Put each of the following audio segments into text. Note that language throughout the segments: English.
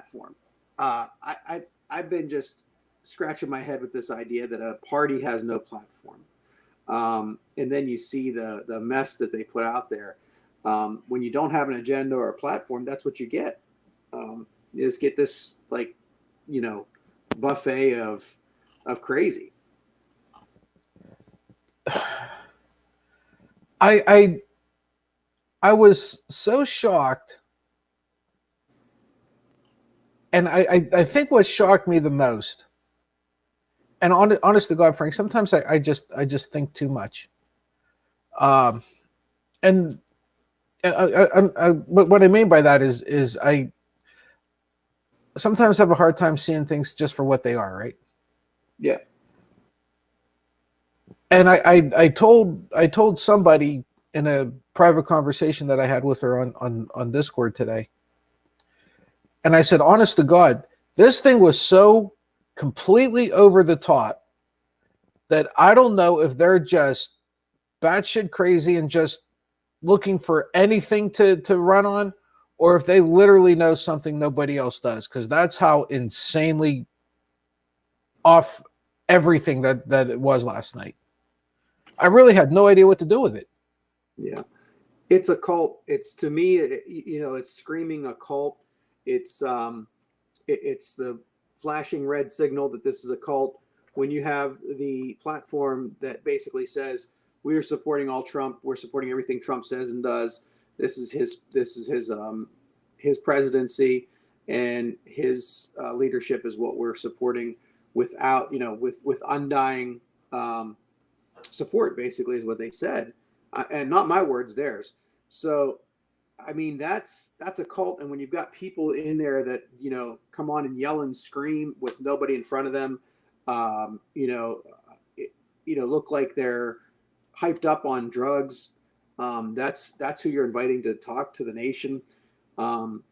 platform. I've been just scratching my head with this idea that a party has no platform. And then you see the mess that they put out there. When you don't have an agenda or a platform, that's what you get. You just get this buffet of crazy. I was so shocked, and I think what shocked me the most, and honest to God, Frank, sometimes I just think too much. And what I mean by that is I sometimes have a hard time seeing things just for what they are, right? Yeah. And I told somebody in a private conversation that I had with her on Discord today, and I said, honest to God, this thing was so completely over the top that I don't know if they're just batshit crazy and just looking for anything to run on, or if they literally know something nobody else does, because that's how insanely off everything that it was last night. I really had no idea what to do with it. Yeah. It's a cult. It's, to me, it's screaming a cult. It's it's the flashing red signal that this is a cult. When you have the platform that basically says we are supporting all Trump, we're supporting everything Trump says and does. This is his presidency, and his leadership is what we're supporting, without with undying support. Basically, is what they said, and not my words, theirs. So, I mean, that's a cult. And when you've got people in there that come on and yell and scream with nobody in front of them, um, you know, look like they're hyped up on drugs. That's who you're inviting to talk to the nation. Um,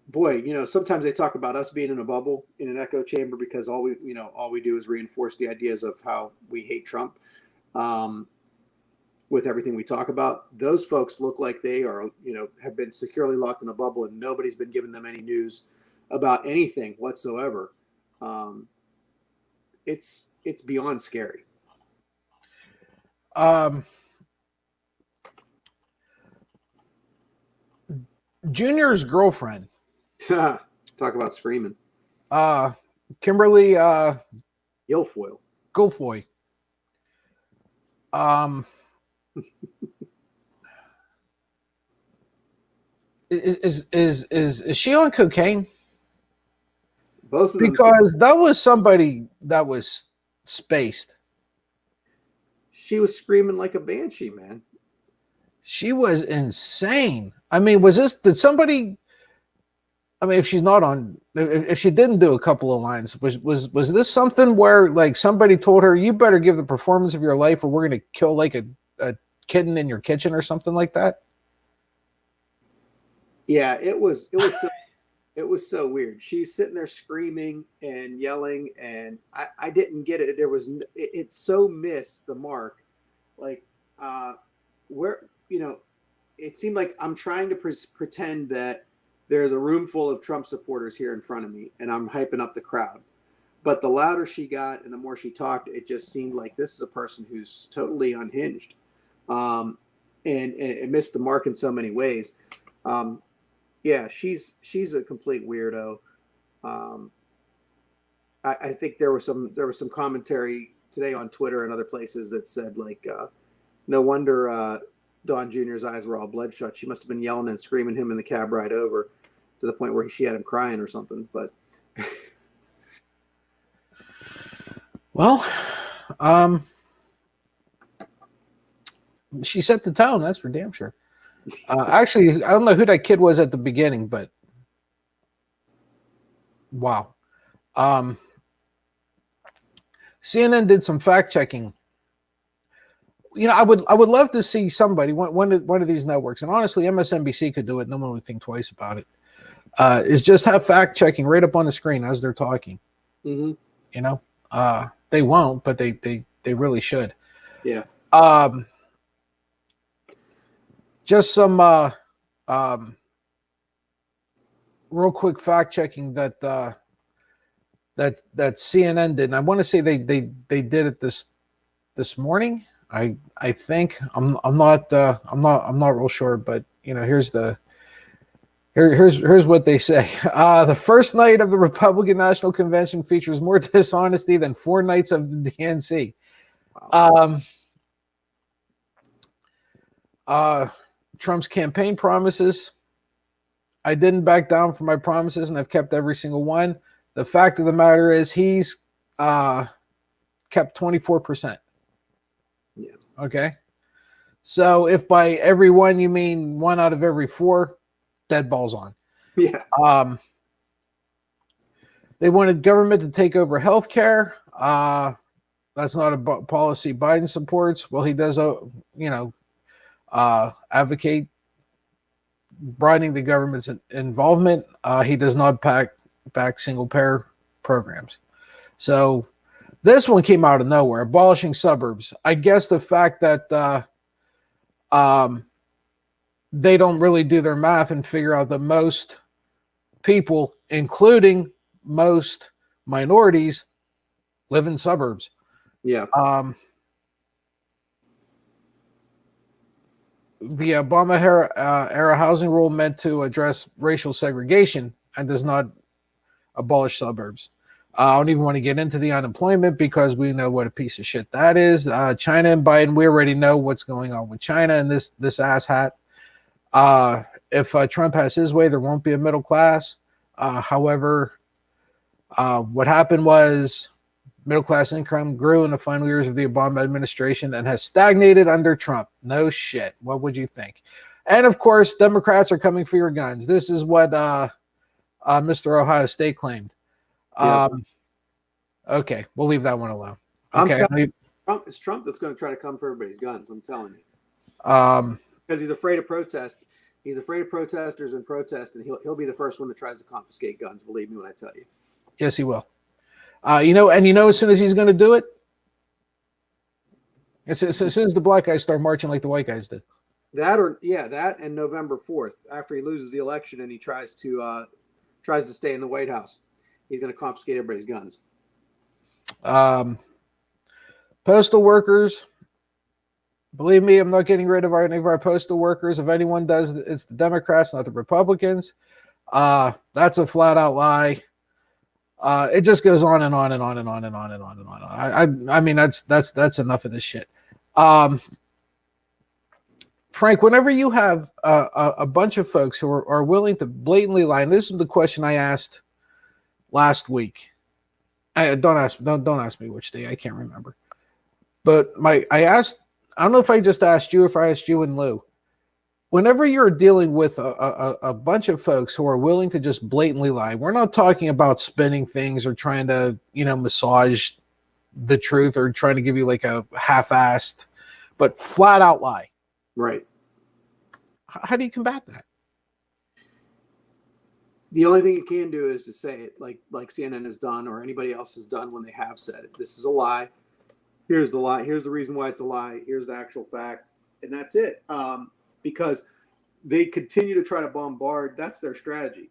Boy, sometimes they talk about us being in a bubble, in an echo chamber, because all we do is reinforce the ideas of how we hate Trump. Um, with everything we talk about, those folks look like they are, have been securely locked in a bubble, and nobody's been giving them any news about anything whatsoever. Um, it's beyond scary. Um, Junior's girlfriend, Talk about screaming. Kimberly Guilfoyle. Guilfoyle. Is she on cocaine? Both of them, because that was somebody that was spaced. She was screaming like a banshee, man. She was insane. I mean, did somebody, I mean, if she's not on, if she didn't do a couple of lines, was this something where like somebody told her, you better give the performance of your life or we're going to kill like a kitten in your kitchen or something like that? Yeah, it was so weird. She's sitting there screaming and yelling, and I didn't get it. It so missed the mark. Like, where, it seemed like I'm trying to pretend that there's a room full of Trump supporters here in front of me, and I'm hyping up the crowd. But the louder she got and the more she talked, it just seemed like this is a person who's totally unhinged, um, and it missed the mark in so many ways. Um, yeah, she's a complete weirdo. Um, I think there was some commentary today on Twitter and other places that said, like, no wonder Don Jr.'s eyes were all bloodshot. She must have been yelling and screaming him in the cab ride over, to the point where she had him crying or something. But well, she set the tone. That's for damn sure. Actually, I don't know who that kid was at the beginning, but wow. CNN did some fact checking. I would love to see somebody, one of these networks, and honestly, MSNBC could do it. No one would think twice about it. Is just have fact checking right up on the screen as they're talking. Mm-hmm. They won't, but they really should. Yeah. Just some real quick fact checking that that CNN did, and I want to say they did it this morning. I think I'm not real sure, but here's what they say. The first night of the Republican National Convention features more dishonesty than 4 nights of the DNC. Trump's campaign promises. I didn't back down from my promises, and I've kept every single one. The fact of the matter is he's kept 24%. Yeah. Okay. So if by every one you mean 1 out of every 4, dead balls on. Yeah. They wanted government to take over healthcare. That's not a policy Biden supports. Well, he does, advocate broadening the government's involvement. He does not back single payer programs. So this one came out of nowhere. Abolishing suburbs. I guess the fact that they don't really do their math and figure out that most people, including most minorities, live in suburbs. Yeah. The Obama era housing rule meant to address racial segregation and does not abolish suburbs. I don't even want to get into the unemployment because we know what a piece of shit that is. China and Biden, we already know what's going on with China and this asshat. If Trump has his way, there won't be a middle class. However, what happened was middle class income grew in the final years of the Obama administration and has stagnated under Trump. No shit. What would you think? And of course, Democrats are coming for your guns. This is what Mr. Ohio State claimed. Yeah. Okay, we'll leave that one alone. Okay, it's Trump that's going to try to come for everybody's guns. I'm telling you. Because he's afraid of protest. He's afraid of protesters and protest, and he'll be the first one that tries to confiscate guns. Believe me when I tell you. Yes, he will. As soon as he's going to do it, as soon as the black guys start marching like the white guys do. That and November 4th, after he loses the election and he tries to stay in the White House, he's going to confiscate everybody's guns. Postal workers. Believe me, I'm not getting rid of any of our postal workers. If anyone does, it's the Democrats, not the Republicans. That's a flat out lie. It just goes on and on and on and on and on and on and on. I mean, that's enough of this shit. Frank, whenever you have a bunch of folks who are willing to blatantly lie, and this is the question I asked last week. Don't ask me which day, I can't remember. But I don't know if I just asked you, if I asked you and Lou. Whenever you're dealing with a bunch of folks who are willing to just blatantly lie, we're not talking about spinning things or trying to, massage the truth or trying to give you like a half-assed, but flat out lie. Right. How do you combat that? The only thing you can do is to say it like CNN has done or anybody else has done when they have said it. This is a lie. Here's the lie. Here's the reason why it's a lie. Here's the actual fact. And that's it. Because they continue to try to bombard. That's their strategy,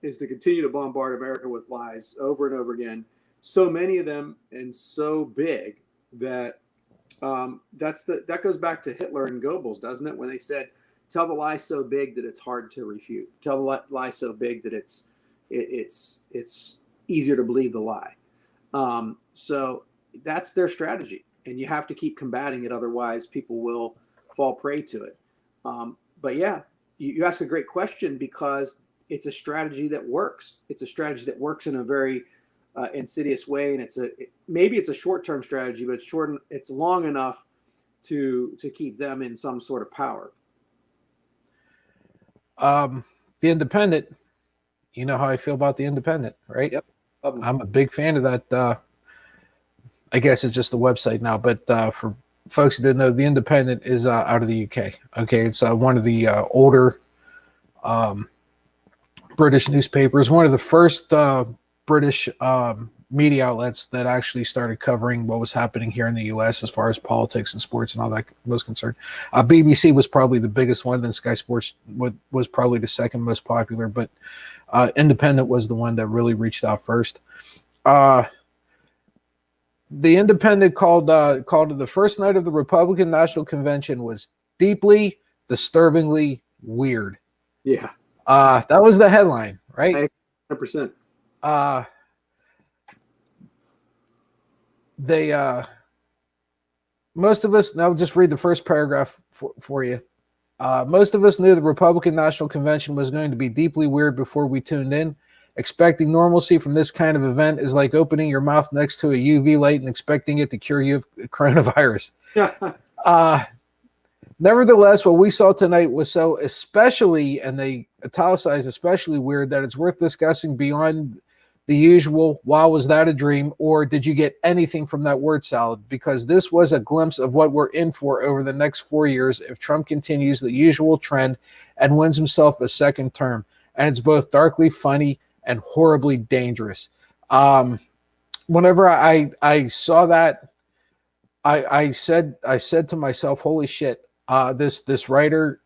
is to continue to bombard America with lies over and over again. So many of them and so big that that goes back to Hitler and Goebbels, doesn't it? When they said, tell the lie so big that it's hard to refute. Tell the lie so big that it's easier to believe the lie. So that's their strategy. And you have to keep combating it. Otherwise, people will fall prey to it. But yeah, you ask a great question because it's a strategy that works. It's a strategy that works in a very insidious way, and maybe it's a short-term strategy, but it's long enough to keep them in some sort of power. The Independent, you know how I feel about the Independent, right? Yep. I'm a big fan of that. I guess it's just the website now, but for folks who didn't know, the Independent is out of the UK. Okay, it's one of the older British newspapers, one of the first British media outlets that actually started covering what was happening here in the U.S. as far as politics and sports and all that was concerned. BBC was probably the biggest one, then Sky Sports was probably the second most popular, but Independent was the one that really reached out first. The Independent called it the first night of the Republican National Convention was deeply, disturbingly weird. Yeah. That was the headline, right? 100%. Most of us, now just read the first paragraph for you. Most of us knew the Republican National Convention was going to be deeply weird before we tuned in. Expecting normalcy from this kind of event is like opening your mouth next to a UV light and expecting it to cure you of coronavirus. Nevertheless, what we saw tonight was so especially, and they italicized especially weird, that it's worth discussing beyond the usual, wow, was that a dream? Or did you get anything from that word salad? Because this was a glimpse of what we're in for over the next 4 years if Trump continues the usual trend and wins himself a second term. And it's both darkly funny and horribly dangerous. Whenever I saw that, I said to myself, holy shit, this writer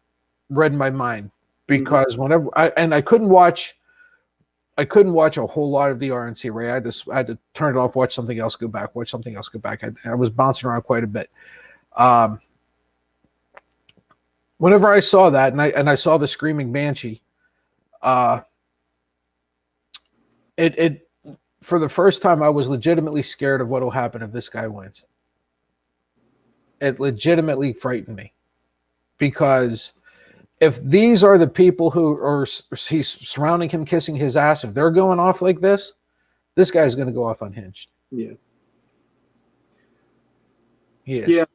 read my mind. Because whenever I couldn't watch a whole lot of the RNC, right? I had to turn it off, watch something else, go back, watch something else, go back. I was bouncing around quite a bit. Whenever I saw that, and I saw the screaming banshee, it for the first time I was legitimately scared of what will happen if this guy wins. It legitimately frightened me, because if these are the people who are he's surrounding him, kissing his ass, if they're going off like this guy's going to go off unhinged. Yeah. He is. Yeah,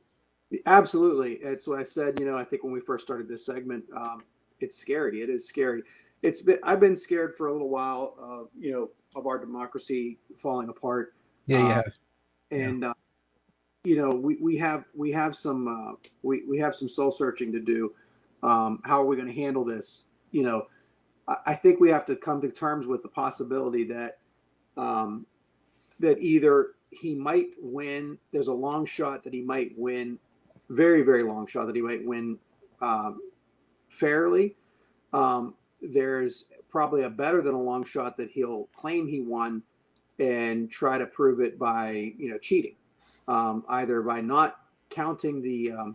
absolutely. It's what I said, I think when we first started this segment, it's scary. It is scary. I've been scared for a little while, of our democracy falling apart. Yeah, you have. And, we have some soul searching to do. How are we going to handle this? I think we have to come to terms with the possibility that that either he might win. There's a long shot that he might win, very, very long shot that he might win fairly. There's probably a better than a long shot that he'll claim he won and try to prove it by cheating, either by not counting the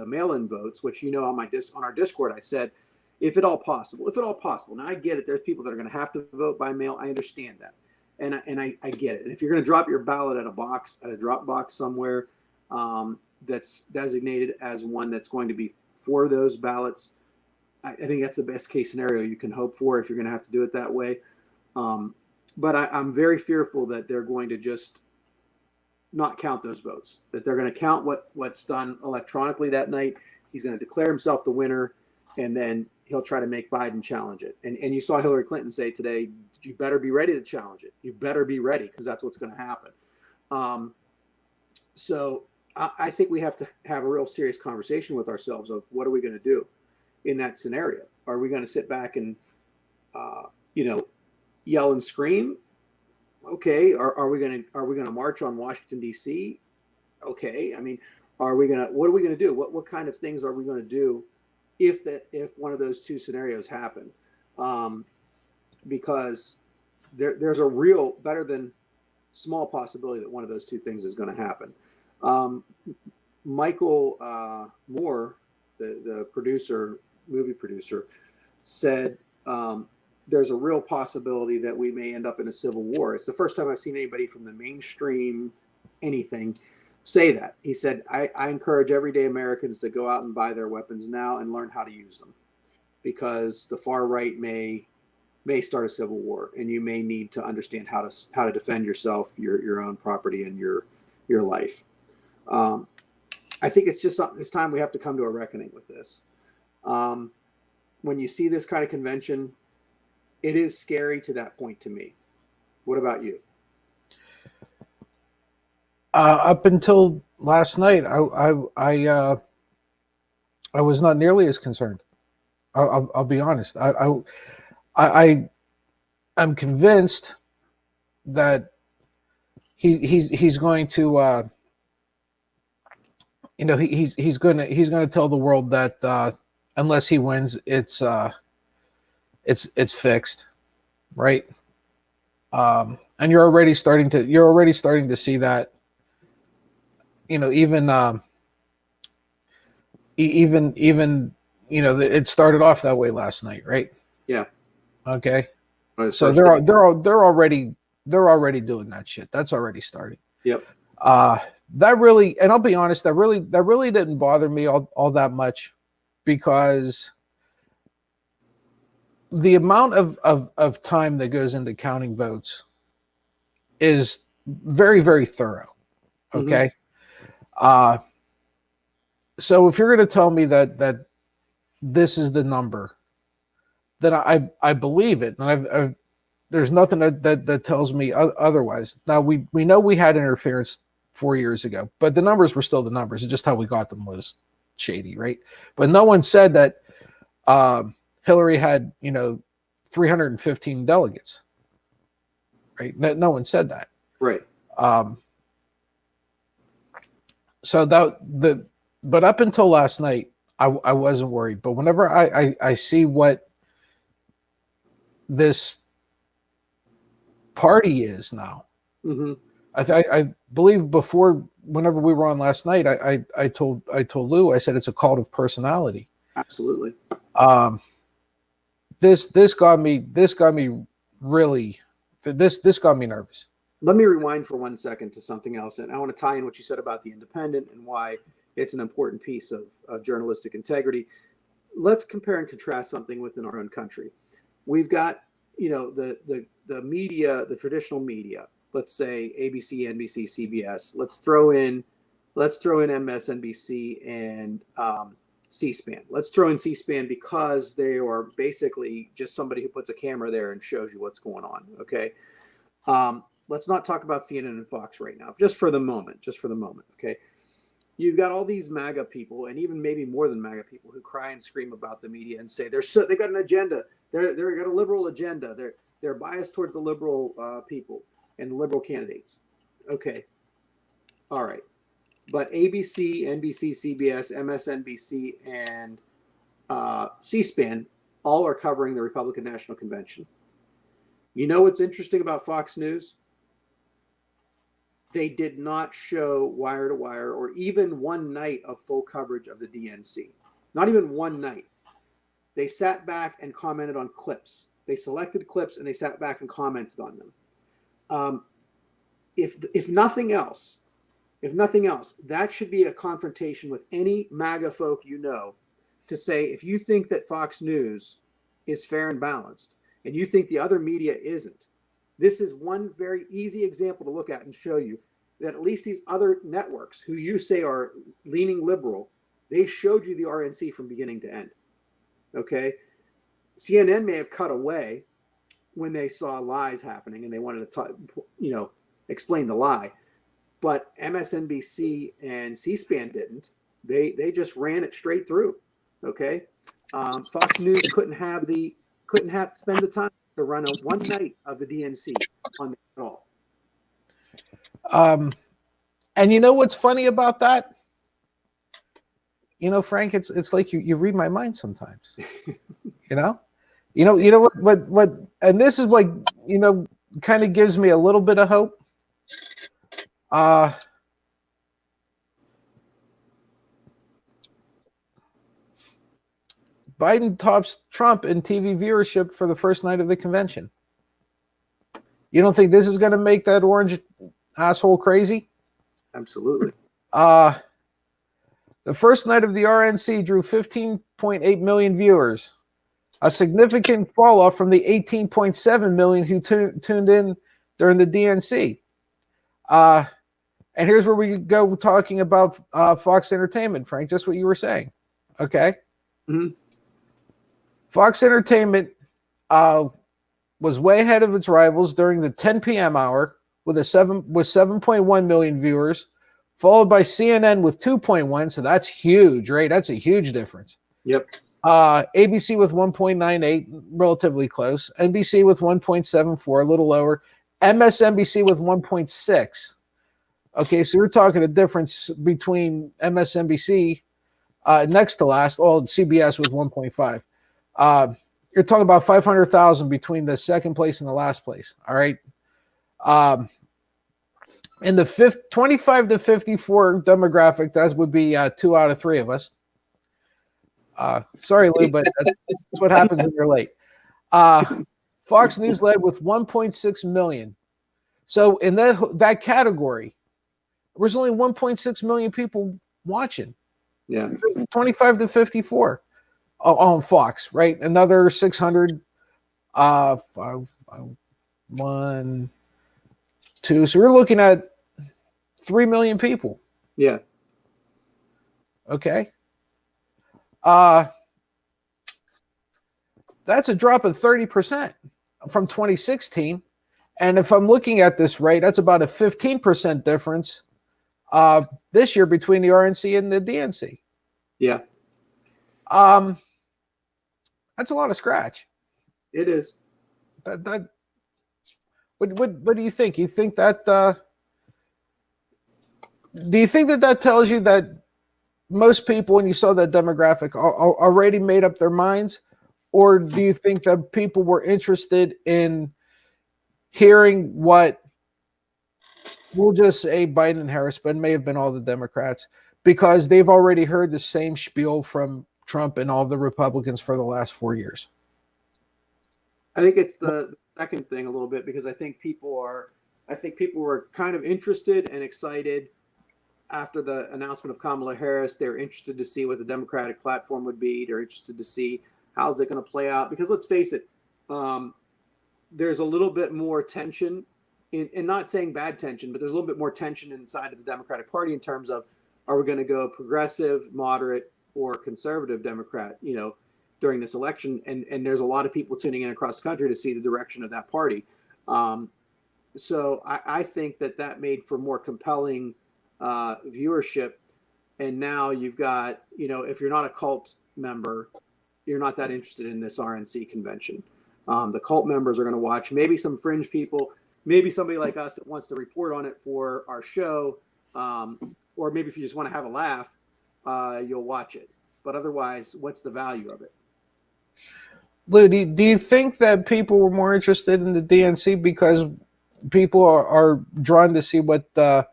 mail-in votes, which on our Discord I said, if at all possible. Now I get it. There's people that are going to have to vote by mail. I understand that, and I get it. And if you're going to drop your ballot at a drop box somewhere that's designated as one that's going to be for those ballots, I think that's the best case scenario you can hope for if you're going to have to do it that way. But I'm very fearful that they're going to just not count those votes, that they're going to count what's done electronically that night. He's going to declare himself the winner, and then he'll try to make Biden challenge it. And you saw Hillary Clinton say today, you better be ready to challenge it. You better be ready, because that's what's going to happen. So I think we have to have a real serious conversation with ourselves of what are we going to do in that scenario? Are we going to sit back and, yell and scream? Okay. Are we going to march on Washington, D.C.? Okay. I mean, what are we going to do? What kind of things are we going to do if one of those two scenarios happen? Because there's a real better than small possibility that one of those two things is going to happen. Michael Moore, the movie producer, said there's a real possibility that we may end up in a civil war. It's the first time I've seen anybody from the mainstream anything say that. He said, I encourage everyday Americans to go out and buy their weapons now and learn how to use them, because the far right may start a civil war, and you may need to understand how to defend yourself, your own property, and your life. I think it's time we have to come to a reckoning with this. When you see this kind of convention, it is scary to that point to me. What about you? Up until last night, I was not nearly as concerned. I'll be honest. I'm convinced he's going to he's gonna tell the world that unless he wins, it's fixed, right? And you're already starting to see that, even it started off that way last night, right? Yeah. Okay. Right, So first day. they're already doing that shit. That's already starting. Yep. That really, and I'll be honest, that really didn't bother me all that much, because the amount of time that goes into counting votes is very, very thorough. Okay. So if you're going to tell me that this is the number, then I believe it, and I've there's nothing that tells me otherwise. Now we know we had interference 4 years ago, but the numbers were still the numbers. It's just how we got them was shady, right? But no one said that Hillary had 315 delegates, right? No one said that, Right. But up until last night, I wasn't worried. But whenever I see what this party is now, I believe before, whenever we were on last night, I told Lou, I said it's a cult of personality. Absolutely. This got me really, this got me nervous. Let me rewind for 1 second to something else, and I want to tie in what you said about the Independent and why it's an important piece of journalistic integrity. Let's compare and contrast something within our own country. We've got, the media, the traditional media. Let's say ABC, NBC, CBS. Let's throw in MSNBC and C-SPAN. Let's throw in C-SPAN because they are basically just somebody who puts a camera there and shows you what's going on. Okay. Let's not talk about CNN and Fox right now, just for the moment. Okay. You've got all these MAGA people, and even maybe more than MAGA people, who cry and scream about the media and say they got an agenda. They're got a liberal agenda. They're biased towards the liberal people and the liberal candidates. Okay. All right. But ABC, NBC, CBS, MSNBC, and C-SPAN all are covering the Republican National Convention. You know what's interesting about Fox News? They did not show wire to wire or even one night of full coverage of the DNC. Not even one night. They sat back and commented on clips. They selected clips and they sat back and commented on them. If nothing else, that should be a confrontation with any MAGA folk to say, if you think that Fox News is fair and balanced and you think the other media isn't, this is one very easy example to look at and show you that at least these other networks who you say are leaning liberal, they showed you the RNC from beginning to end. Okay? CNN may have cut away when they saw lies happening and they wanted to explain the lie. But MSNBC and C-SPAN didn't. They just ran it straight through. Okay? Fox News couldn't spend the time to run one night of the DNC on it at all. And you know what's funny about that? Frank, it's like you read my mind sometimes. what, and this is like, kind of gives me a little bit of hope. Biden tops Trump in TV viewership for the first night of the convention. You don't think this is going to make that orange asshole crazy? Absolutely. The first night of the RNC drew 15.8 million viewers, a significant fall off from the 18.7 million who tuned in during the DNC. And here's where we go talking about Fox Entertainment, Frank, just what you were saying. Okay. Mm-hmm. Fox Entertainment was way ahead of its rivals during the 10 p.m. hour with 7.1 million viewers, followed by CNN with 2.1. So that's huge, right? That's a huge difference. Yep. ABC with 1.98, relatively close. NBC with 1.74, a little lower. MSNBC with 1.6. Okay, so we're talking a difference between MSNBC next to last, CBS with 1.5. You're talking about 500,000 between the second place and the last place. All right. In the 25 to 54 demographic, that would be 2 out of 3 of us. Sorry, Lou, but that's what happens when you're late. Fox News led with 1.6 million. So in that category, there was only 1.6 million people watching. Yeah. 25 to 54 on Fox, right? Another 600, 1, 2. So we're looking at 3 million people. Yeah. Okay. That's a drop of 30% from 2016. And if I'm looking at this right, that's about a 15% difference this year between the RNC and the DNC. Yeah. That's a lot of scratch. It is. What do you think? You think that do you think that tells you that most people, when you saw that demographic, are already made up their minds? Or do you think that people were interested in hearing what, we'll just say Biden and Harris, but it may have been all the Democrats, because they've already heard the same spiel from Trump and all the Republicans for the last 4 years? I think it's the second thing a little bit, because I think people were kind of interested and excited after the announcement of Kamala Harris. They're interested to see what the Democratic platform would be. They're interested to see how's it going to play out, because let's face it, there's a little bit more tension in not saying bad tension, but there's a little bit more tension inside of the Democratic Party in terms of, are we going to go progressive, moderate, or conservative Democrat, during this election? And there's a lot of people tuning in across the country to see the direction of that party. So I think that made for more compelling viewership. And now you've got, if you're not a cult member, you're not that interested in this RNC convention. The cult members are going to watch, maybe some fringe people, maybe somebody like us that wants to report on it for our show. Or maybe if you just want to have a laugh, you'll watch it. But otherwise, what's the value of it? Lou, do you think that people were more interested in the DNC because people are drawn to see what the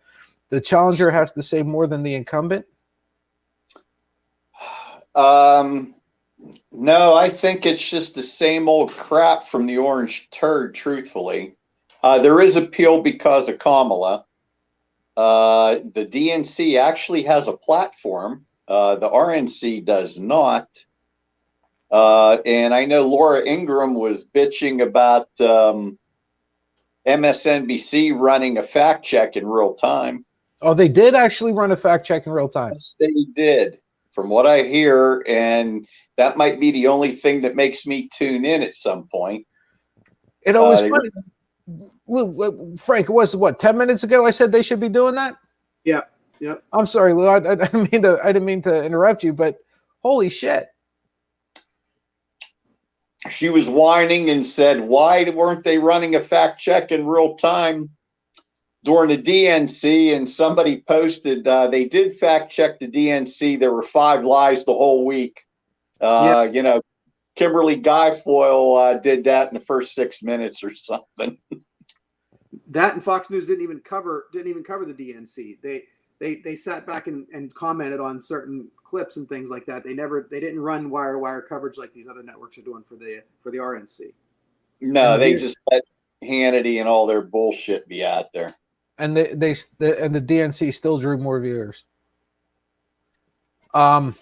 challenger has to say more than the incumbent? No, I think it's just the same old crap from the orange turd, truthfully. There is appeal because of Kamala. The DNC actually has a platform. The RNC does not. And I know Laura Ingraham was bitching about MSNBC running a fact check in real time. Oh, they did actually run a fact check in real time. Yes, they did, from what I hear. And that might be the only thing that makes me tune in at some point. It always funny. Frank, it was 10 minutes ago I said they should be doing that? Yeah. Yep. I'm sorry, Lou. I didn't mean to interrupt you, but holy shit. She was whining and said, why weren't they running a fact check in real time during the DNC? And somebody posted, they did fact check the DNC. There were 5 lies the whole week. Kimberly Guilfoyle did that in the first 6 minutes or something. That and Fox News didn't even cover the DNC. They sat back and commented on certain clips and things like that. They didn't run wire to wire coverage like these other networks are doing for the RNC. No, they just let Hannity and all their bullshit be out there. And the DNC still drew more viewers. Do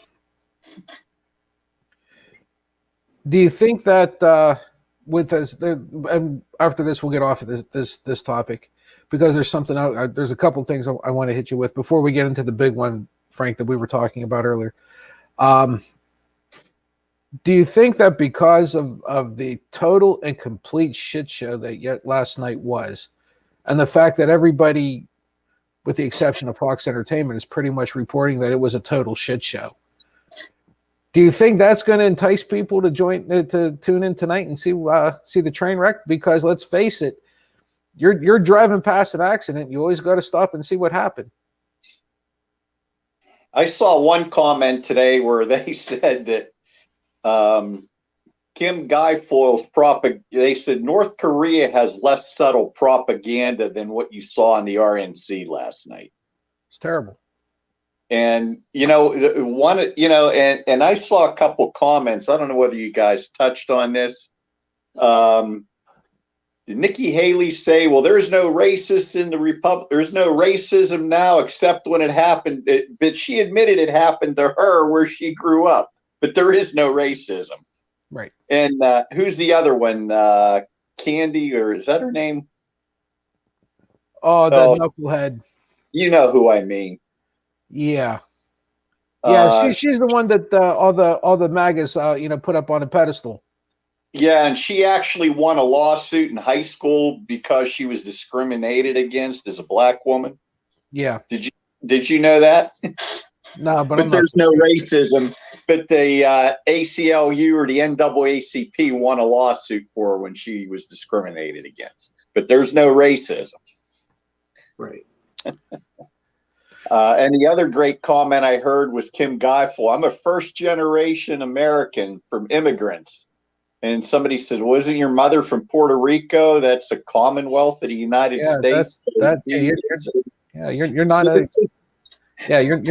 you think that with this, and after this we'll get off of this topic, because there's something out, there's a couple things I want to hit you with before we get into the big one, Frank, that we were talking about earlier. Do you think that because of the total and complete shit show that last night was, and the fact that everybody, with the exception of Fox Entertainment, is pretty much reporting that it was a total shit show, do you think that's going to entice people to tune in tonight and see the train wreck? Because let's face it, you're driving past an accident. You always got to stop and see what happened. I saw one comment today where they said that Kim Guilfoyle's they said North Korea has less subtle propaganda than what you saw in the RNC last night. It's terrible. And and I saw a couple comments. I don't know whether you guys touched on this. Did Nikki Haley say, "Well, there's no racists in the Republic. There's no racism now, except when it happened." But she admitted it happened to her where she grew up. But there is no racism. Right. And who's the other one? Candy, or is that her name? Oh, the knucklehead. You know who I mean. Yeah. Yeah, she's the one that all the MAGAs put up on a pedestal. Yeah, and she actually won a lawsuit in high school because she was discriminated against as a black woman. Yeah. Did you know that? No, but there's no racism. But the ACLU or the NAACP won a lawsuit for her when she was discriminated against. But there's no racism. Right. And the other great comment I heard was Kim Guilfoyle. I'm a first-generation American from immigrants. And somebody said, "Wasn't your mother from Puerto Rico? That's a Commonwealth of the United States." You're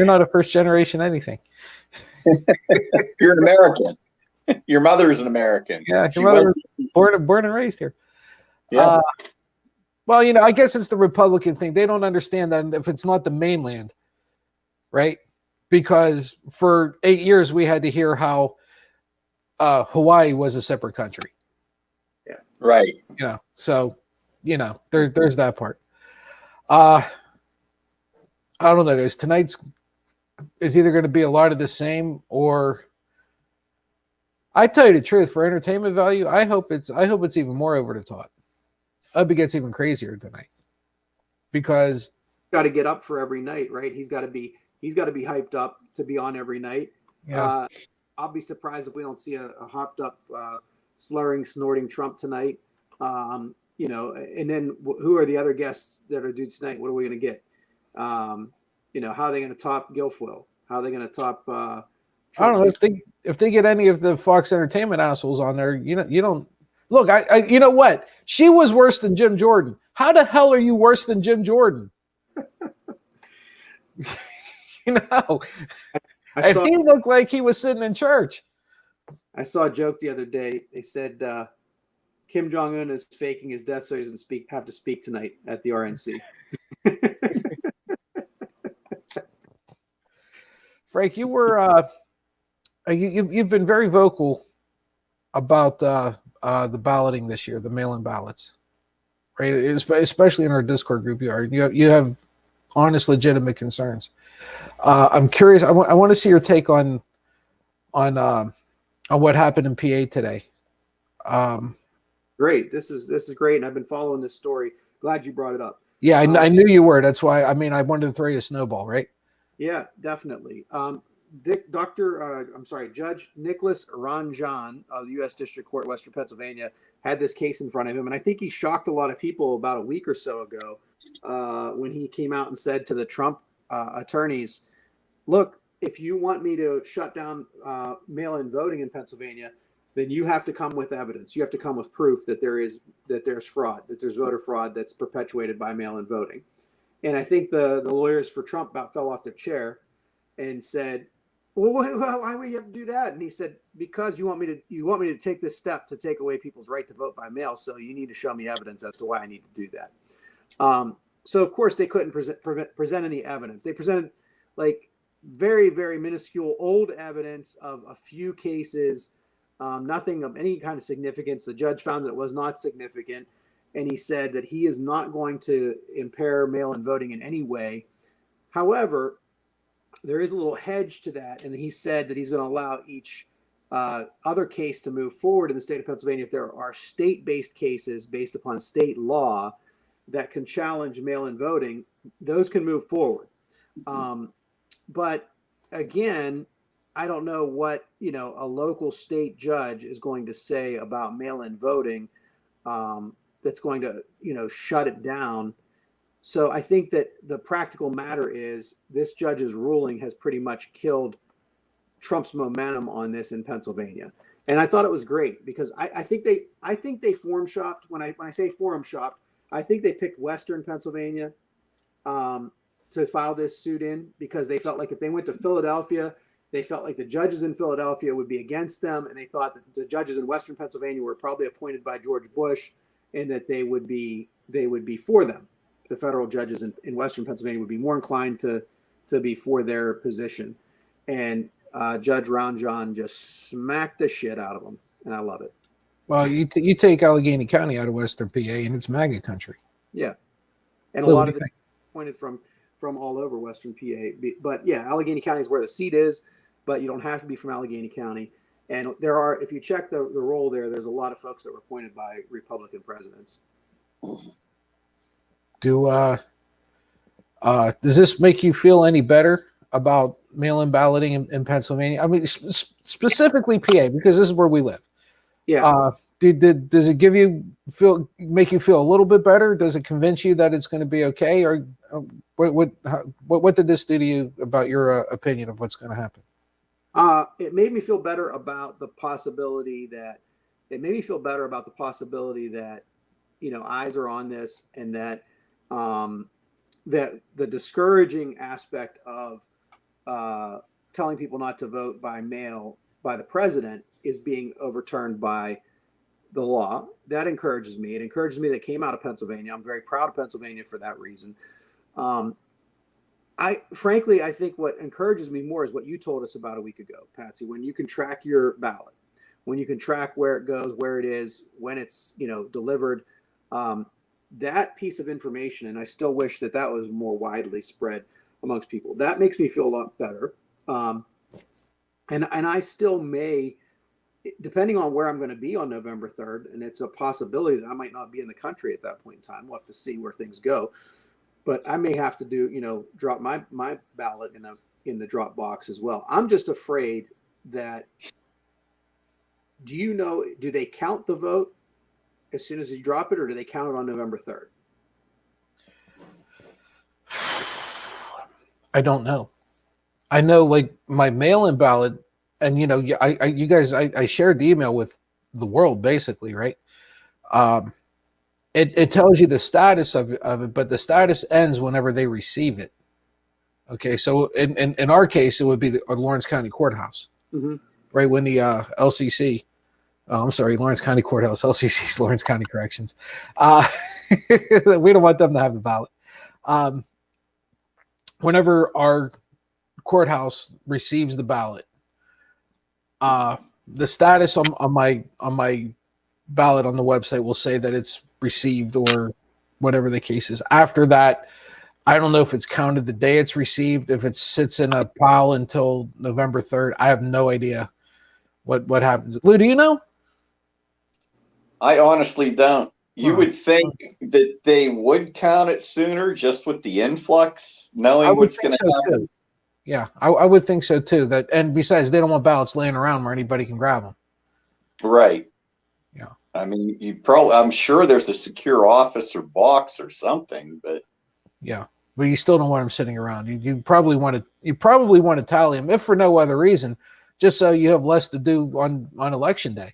not a first generation anything. You're an American. Your mother is an American. Yeah, your mother was born and raised here. Yeah. Well, I guess it's the Republican thing. They don't understand that if it's not the mainland, right? Because for 8 years we had to hear how Hawaii was a separate country. Yeah. Right. So there's that part. I don't know, guys. Tonight's is either going to be a lot of the same, or I tell you the truth, for entertainment value, I hope it's even more over the top. I hope it gets even crazier tonight, because got to get up for every night, right? He's got to be hyped up to be on every night. Yeah. I'll be surprised if we don't see a hopped up, slurring, snorting Trump tonight. And then who are the other guests that are due tonight? What are we going to get? How are they going to top Guilfoyle? How are they going to top? I don't know if they get any of the Fox Entertainment assholes on there. You don't look. I you know what? She was worse than Jim Jordan. How the hell are you worse than Jim Jordan? He looked like he was sitting in church. I saw a joke the other day. They said Kim Jong-un is faking his death so he doesn't have to speak tonight at the RNC. Frank, you were you've been very vocal about the balloting this year, the mail-in ballots, right? Especially in our Discord group, you have honest, legitimate concerns. I'm curious. I want to see your take on what happened in PA today. Great. This is great, and I've been following this story. Glad you brought it up. Yeah, I knew you were. That's why. I wanted to throw you a snowball, right? Yeah, definitely. Judge Nicholas Ranjan of the U.S. District Court, Western Pennsylvania, had this case in front of him, and I think he shocked a lot of people about a week or so ago when he came out and said to the Trump attorneys, "Look, if you want me to shut down mail-in voting in Pennsylvania, then you have to come with evidence. You have to come with proof that there's fraud, that there's voter fraud that's perpetuated by mail-in voting." And I think the lawyers for Trump about fell off their chair and said, "Well, why would you have to do that?" And he said, "Because you want me to take this step to take away people's right to vote by mail. So you need to show me evidence as to why I need to do that." So of course they couldn't present any evidence. They presented like very, very minuscule old evidence of a few cases, nothing of any kind of significance. The judge found that it was not significant. And he said that he is not going to impair mail-in voting in any way. However, there is a little hedge to that. And he said that he's going to allow each other case to move forward in the state of Pennsylvania if there are state-based cases based upon state law that can challenge mail-in voting. Those can move forward. But again, I don't know what a local state judge is going to say about mail-in voting. that's going to, shut it down. So I think that the practical matter is this judge's ruling has pretty much killed Trump's momentum on this in Pennsylvania. And I thought it was great because I think they forum shopped. When I say forum shopped, I think they picked Western Pennsylvania to file this suit in because they felt like if they went to Philadelphia, they felt like the judges in Philadelphia would be against them, and they thought that the judges in Western Pennsylvania were probably appointed by George Bush, and that they would be for them. The federal judges in Western Pennsylvania would be more inclined to be for their position, and Judge Roundjohn just smacked the shit out of them, and I love it. Well, you take Allegheny County out of Western PA, and it's MAGA country. Yeah, and What a lot do of you it think? pointed from all over Western PA. But yeah, Allegheny County is where the seat is, but you don't have to be from Allegheny County. And there are, if you check the roll there's a lot of folks that were appointed by Republican presidents. Does this make you feel any better about mail-in balloting in Pennsylvania? I mean, specifically PA, because this is where we live. Yeah. Does it make you feel a little bit better? Does it convince you that it's going to be okay? Or what did this do to you about your opinion of what's going to happen? It made me feel better about the possibility that eyes are on this, and that that the discouraging aspect of telling people not to vote by mail by the president is being overturned by the law. That encourages me. It encourages me that it came out of Pennsylvania. I'm very proud of Pennsylvania for that reason. I think what encourages me more is what you told us about a week ago, Patsy, when you can track your ballot, when you can track where it goes, where it is, when it's, delivered, that piece of information. And I still wish that was more widely spread amongst people. That makes me feel a lot better. And I still may, depending on where I'm going to be on November 3rd, and it's a possibility that I might not be in the country at that point in time. We'll have to see where things go. But I may have to do, drop my ballot in the drop box as well. I'm just afraid that, do they count the vote as soon as you drop it, or do they count it on November 3rd? I don't know. I know, like, my mail-in ballot, and I shared the email with the world, basically, right? It tells you the status of it, but the status ends whenever they receive it. Okay, so in our case, it would be the Lawrence County Courthouse, right? When the LCC, Lawrence County Courthouse, LCC's Lawrence County Corrections. We don't want them to have the ballot. Whenever our courthouse receives the ballot, the status on my ballot on the website will say that it's received, or whatever the case is. After that, I don't know if it's counted the day it's received, if it sits in a pile until November 3rd. I have no idea what happens. Lou, do you know? I honestly don't. You would think that they would count it sooner, just with the influx, knowing what's going to happen. Yeah, I would think so too. And besides, they don't want ballots laying around where anybody can grab them. Right. Yeah. I mean, I'm sure there's a secure office or box or something, but yeah, but you still don't want them sitting around. You probably want to tally them, if for no other reason, just so you have less to do on election day.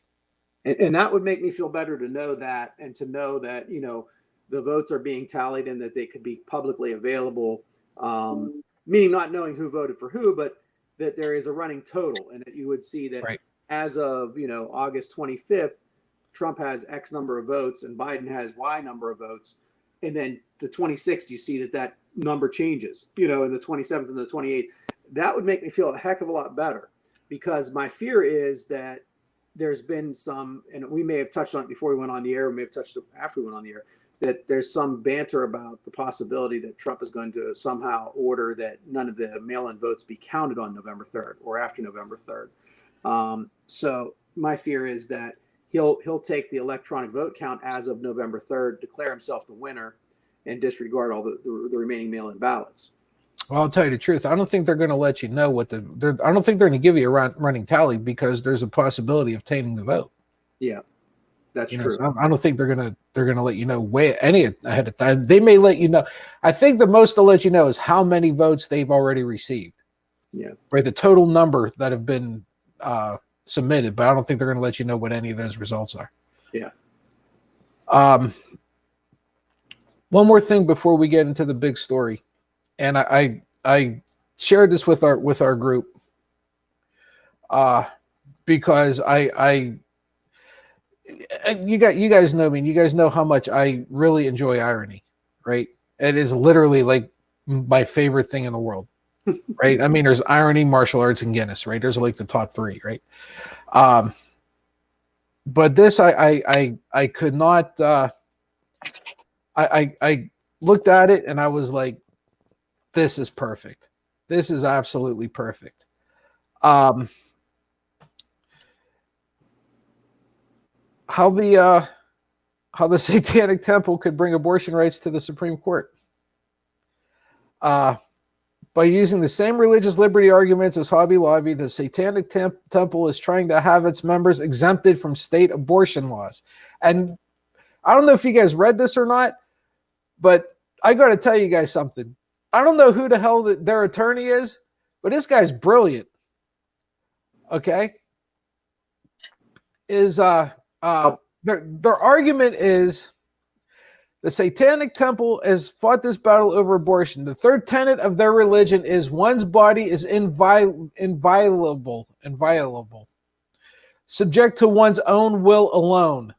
And that would make me feel better to know that, and to know that, the votes are being tallied and that they could be publicly available, meaning not knowing who voted for who, but that there is a running total, and that you would see that right. As of, August 25th, Trump has X number of votes and Biden has Y number of votes. And then the 26th, you see that number changes, and the 27th and the 28th. That would make me feel a heck of a lot better, because my fear is that there's been some, and we may have touched on it before we went on the air, we may have touched it after we went on the air, that there's some banter about the possibility that Trump is going to somehow order that none of the mail-in votes be counted on November 3rd or after November 3rd. So my fear is that he'll take the electronic vote count as of November 3rd, declare himself the winner, and disregard all the remaining mail-in ballots. Well, I'll tell you the truth. I don't think they're going to let you know I don't think they're going to give you a running tally, because there's a possibility of tainting the vote. Yeah. That's You know, true. so I don't think they're gonna let you know way any ahead of time. They may let you know. I think the most they'll let you know is how many votes they've already received. Yeah. Right, the total number that have been submitted, but I don't think they're going to let you know what any of those results are. Yeah. One more thing before we get into the big story, and I shared this with our group, because you guys know me. You guys know how much I really enjoy irony, right? It is literally like my favorite thing in the world, right? I mean, there's irony, martial arts, and Guinness, right? There's like the top three, right? But this, I could not. I looked at it and I was like, this is perfect. This is absolutely perfect. How the Satanic Temple could bring abortion rights to the Supreme Court. By using the same religious liberty arguments as Hobby Lobby, the Satanic Temple is trying to have its members exempted from state abortion laws. And I don't know if you guys read this or not, but I got to tell you guys something. I don't know who the hell their attorney is, but this guy's brilliant. Okay? Their argument is the Satanic Temple has fought this battle over abortion. The third tenet of their religion is one's body is inviolable, subject to one's own will alone.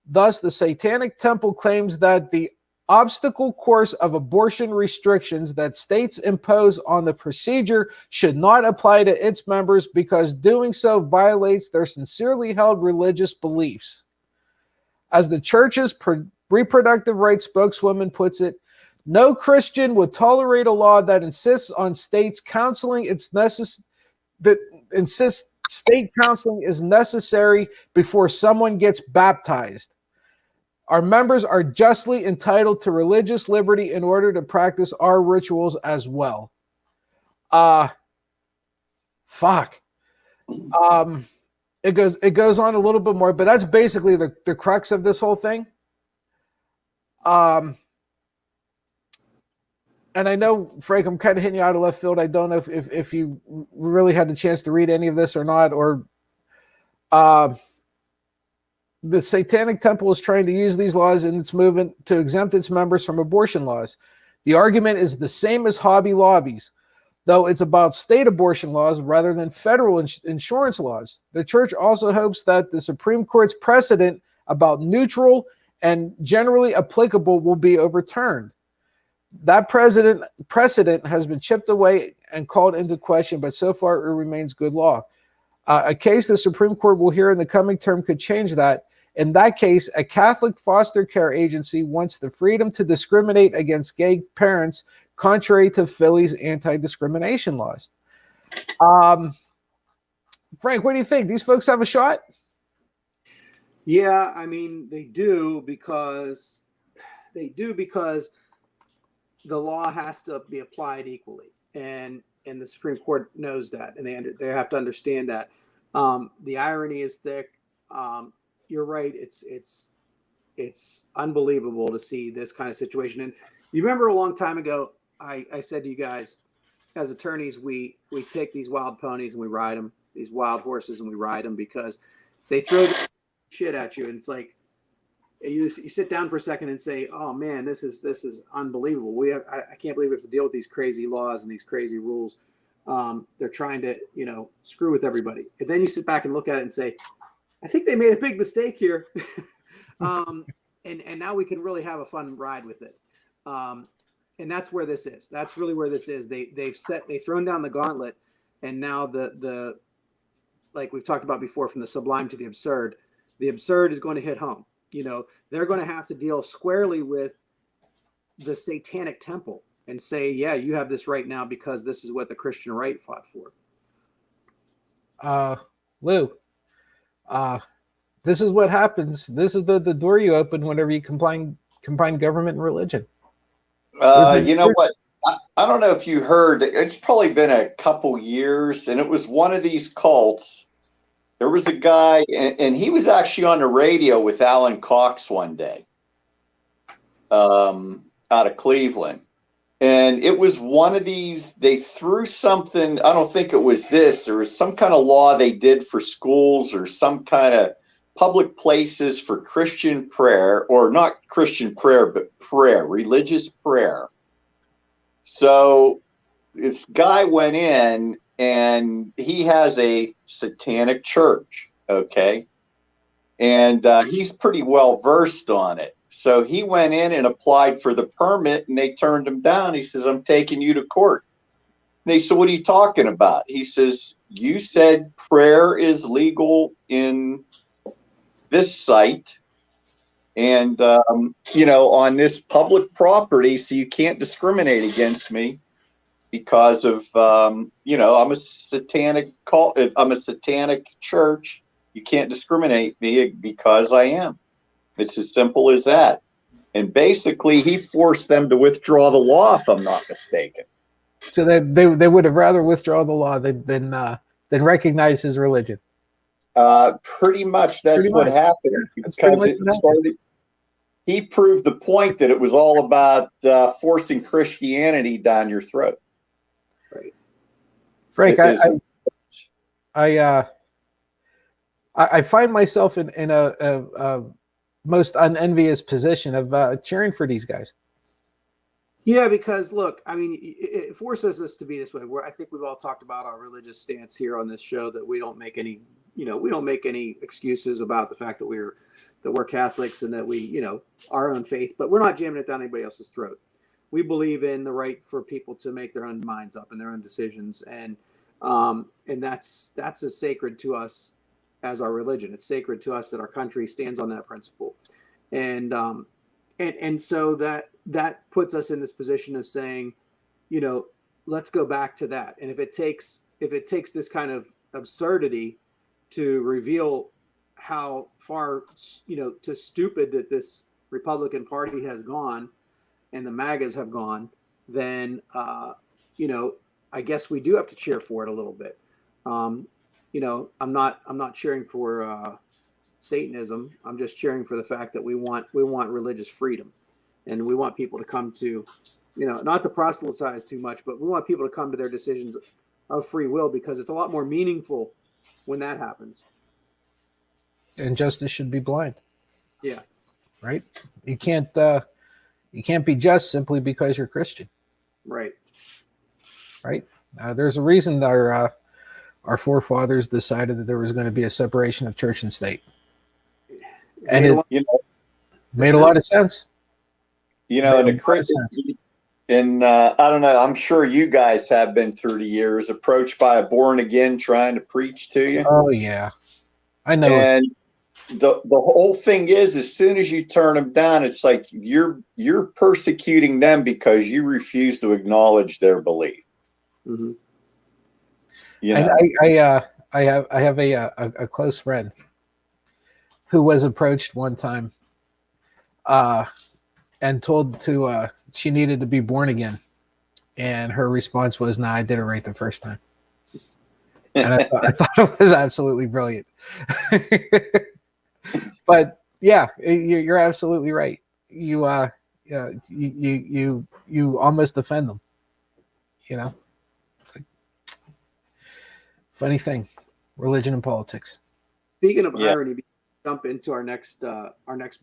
Thus, the Satanic Temple claims that the obstacle course of abortion restrictions that states impose on the procedure should not apply to its members because doing so violates their sincerely held religious beliefs. As the church's reproductive rights spokeswoman puts it, no Christian would tolerate a law that insists on states counseling state counseling is necessary before someone gets baptized. Our members are justly entitled to religious liberty in order to practice our rituals as well. Fuck. It goes on a little bit more, but that's basically the crux of this whole thing. And I know, Frank, I'm kind of hitting you out of left field. I don't know if you really had the chance to read any of this or not, or the Satanic Temple is trying to use these laws in its movement to exempt its members from abortion laws. The argument is the same as Hobby Lobby's, though it's about state abortion laws rather than federal insurance laws. The church also hopes that the Supreme Court's precedent about neutral and generally applicable will be overturned. That precedent has been chipped away and called into question, but so far it remains good law. A case the Supreme Court will hear in the coming term could change that. In that case, a Catholic foster care agency wants the freedom to discriminate against gay parents, contrary to Philly's anti-discrimination laws. Frank, what do you think? These folks have a shot? Yeah, I mean, they do because the law has to be applied equally, and the Supreme Court knows that, and they have to understand that. The irony is thick. You're right. It's unbelievable to see this kind of situation. And you remember a long time ago, I said to you guys, as attorneys, we take these wild ponies and we ride them, these wild horses, and we ride them because they throw shit at you, and it's like you sit down for a second and say, "Oh man, this is unbelievable. I can't believe we have to deal with these crazy laws and these crazy rules. They're trying to screw with everybody." And then you sit back and look at it and say, "I think they made a big mistake here," and now we can really have a fun ride with it. And that's where this is. That's really where this is. They've thrown down the gauntlet, and now the like we've talked about before, from the sublime to the absurd is going to hit home. They're going to have to deal squarely with the Satanic Temple and say, yeah, you have this right now because this is what the Christian right fought for. Lou, this is what happens. This is the door you open whenever you combine government and religion. You know what? I don't know if you heard, it's probably been a couple years, and it was one of these cults There was a guy, and he was actually on the radio with Alan Cox one day, out of Cleveland. And it was one of these, they threw something, I don't think it was this, there was some kind of law they did for schools or some kind of public places for Christian prayer, or not Christian prayer, but prayer, religious prayer. So this guy went in and he has a satanic church, okay? And he's pretty well versed on it. So he went in and applied for the permit and they turned him down. He says, I'm taking you to court. And they said, what are you talking about? He says, you said prayer is legal in this site and, on this public property, so you can't discriminate against me because of, I'm a satanic cult. I'm a satanic church. You can't discriminate me because I am. It's as simple as that. And basically, he forced them to withdraw the law, if I'm not mistaken. So they would have rather withdraw the law than recognize his religion. Pretty much that's what happened, because he proved the point that it was all about forcing Christianity down your throat. Right. Frank, I find myself in a most unenvious position of cheering for these guys. Yeah, because look, I mean, it forces us to be this way. I think we've all talked about our religious stance here on this show, that we don't make any, we don't make any excuses about the fact that we're Catholics and that we, our own faith, but we're not jamming it down anybody else's throat. We believe in the right for people to make their own minds up and their own decisions, and that's as sacred to us as our religion. It's sacred to us that our country stands on that principle, and so that puts us in this position of saying, let's go back to that. And if it takes this kind of absurdity to reveal how far, to stupid that this Republican Party has gone and the MAGAs have gone, then, I guess we do have to cheer for it a little bit. I'm not cheering for Satanism. I'm just cheering for the fact that we want religious freedom, and we want people to come to, not to proselytize too much, but we want people to come to their decisions of free will, because it's a lot more meaningful when that happens. And justice should be blind. Yeah. Right. You can't be just simply because you're Christian. Right. Right. There's a reason our forefathers decided that there was going to be a separation of church and state. And it made a lot of sense. And the Christian, and I don't know, I'm sure you guys have been through the years approached by a born again trying to preach to you. Oh yeah, I know. And the whole thing is, as soon as you turn them down, it's like you're persecuting them because you refuse to acknowledge their belief. Mm-hmm. I have a close friend who was approached one time and told she needed to be born again, and her response was, "Nah, I did it right the first time." And I thought it was absolutely brilliant. But yeah, you're absolutely right. You almost offend them. It's like, funny thing, religion and politics. Speaking of irony, jump into our next